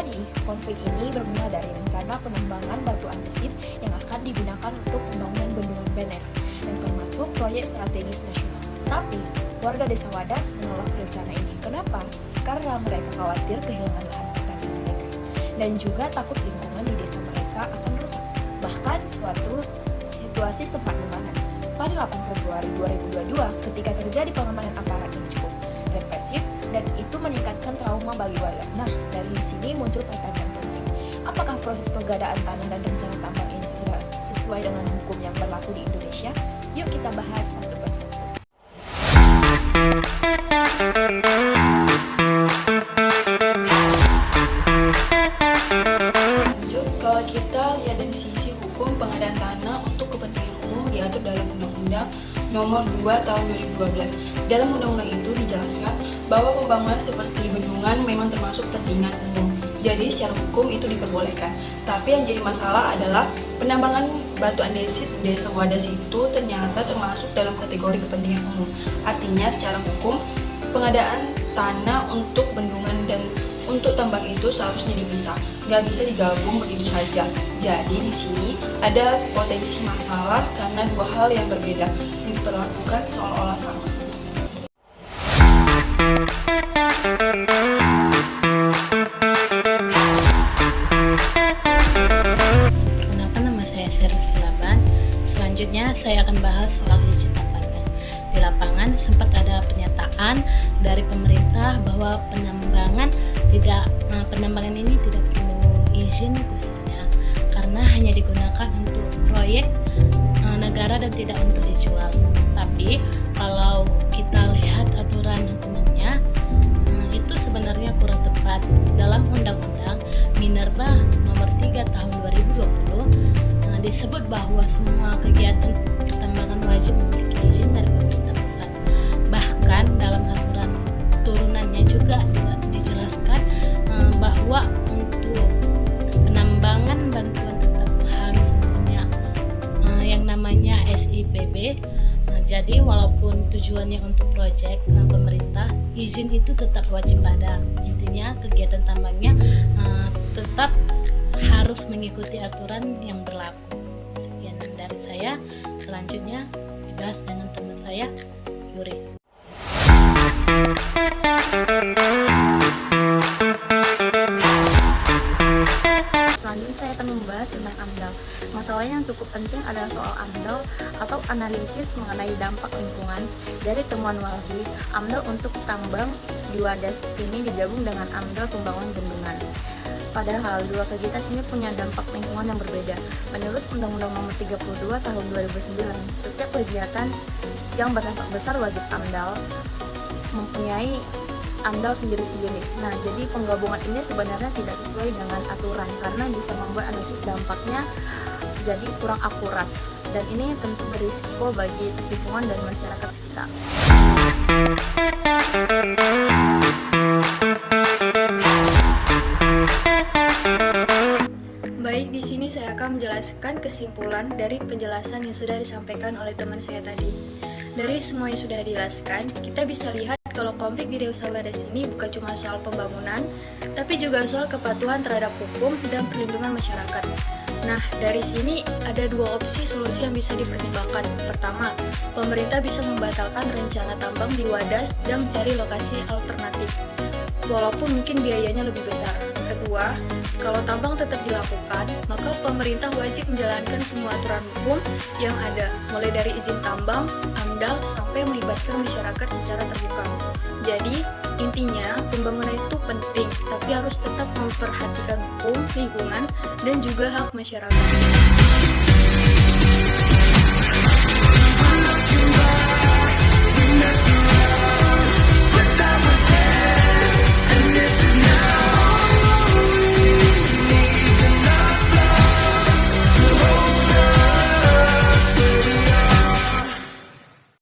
Jadi, konflik ini bermula dari rencana penambangan batu andesit yang akan digunakan untuk pembangunan bendungan Bener, yang termasuk proyek strategis nasional. Tapi, warga desa Wadas menolak rencana ini. Kenapa? Karena mereka khawatir kehilangan lahan pertanian mereka, dan juga takut lingkungan di desa mereka akan rusak. Bahkan, suatu situasi sempat memanas pada 8 Februari 2022 ketika terjadi pengamanan aparat yang cukup represif, dan itu meningkatkan trauma bagi warga. Nah, dari sini muncul pertanyaan penting. Apakah proses pengadaan tanah dan rencana tambang ini sudah sesuai dengan hukum yang berlaku di Indonesia? Yuk kita bahas satu persatu. Lanjut, kalau kita lihat dari sisi hukum, pengadaan tanah untuk kepentingan umum diatur dalam Undang-Undang Nomor 2 Tahun 2012. Dalam undang-undang itu dijelaskan bahwa pembangunan seperti bendungan memang termasuk kepentingan umum. Jadi secara hukum itu diperbolehkan. Tapi yang jadi masalah adalah penambangan batu andesit desa Wadas itu ternyata termasuk dalam kategori kepentingan umum. Artinya secara hukum pengadaan tanah untuk bendungan dan untuk tambang itu seharusnya dipisah, nggak bisa digabung begitu saja. Jadi di sini ada potensi masalah karena dua hal yang berbeda diperlakukan seolah-olah sama. Kenapa nama saya Servis Laban? Selanjutnya saya akan bahas soal izin tambangnya. Di lapangan sempat ada pernyataan dari pemerintah bahwa penambangan ini tidak perlu izin khususnya karena hanya digunakan untuk proyek negara dan tidak untuk dijual. Tapi kalau kita lihat aturan hukumnya itu sebenarnya kurang tepat. Dalam Undang-Undang Minerba Nomor 3 Tahun 2020 disebut bahwa semua kegiatan pertambangan wajib memiliki izin dari pemerintah pusat. Bahkan dalam aturan turunannya juga dijelaskan bahwa untuk penambangan bantuan tetap harus punya yang namanya SIPB. Jadi walaupun tujuannya untuk proyek pemerintah, izin itu tetap wajib ada. Intinya kegiatan tambangnya tetap harus mengikuti aturan yang berlaku. Sekian dari saya. Selanjutnya dibahas dengan teman saya, Yuri. Selanjutnya saya akan membahas tentang AMDAL. Masalah yang cukup penting adalah soal AMDAL atau analisis mengenai dampak lingkungan. Dari temuan Walhi, AMDAL untuk tambang di Wadas ini digabung dengan AMDAL pembangunan bendungan. Padahal dua kegiatan ini punya dampak lingkungan yang berbeda. Menurut Undang-Undang Nomor 32 Tahun 2009, setiap kegiatan yang berdampak besar wajib AMDAL mempunyai AMDAL sendiri-sendiri. Nah, jadi penggabungan ini sebenarnya tidak sesuai dengan aturan karena bisa membuat analisis dampaknya jadi kurang akurat, dan ini tentu berisiko bagi lingkungan dan masyarakat sekitar. Baik, di sini saya akan menjelaskan kesimpulan dari penjelasan yang sudah disampaikan oleh teman saya tadi. Dari semua yang sudah dijelaskan, kita bisa lihat kalau konflik di Desa Wadas ini bukan cuma soal pembangunan, tapi juga soal kepatuhan terhadap hukum dan perlindungan masyarakat. Nah, dari sini ada dua opsi solusi yang bisa dipertimbangkan. Pertama, pemerintah bisa membatalkan rencana tambang di Wadas dan mencari lokasi alternatif, walaupun mungkin biayanya lebih besar. Kedua, kalau tambang tetap dilakukan, maka pemerintah wajib menjalankan semua aturan hukum yang ada, mulai dari izin tambang, AMDAL, sampai melibatkan masyarakat secara terbuka. Jadi, intinya pembangunan itu penting, tapi harus tetap memperhatikan hukum, lingkungan, dan juga hak masyarakat.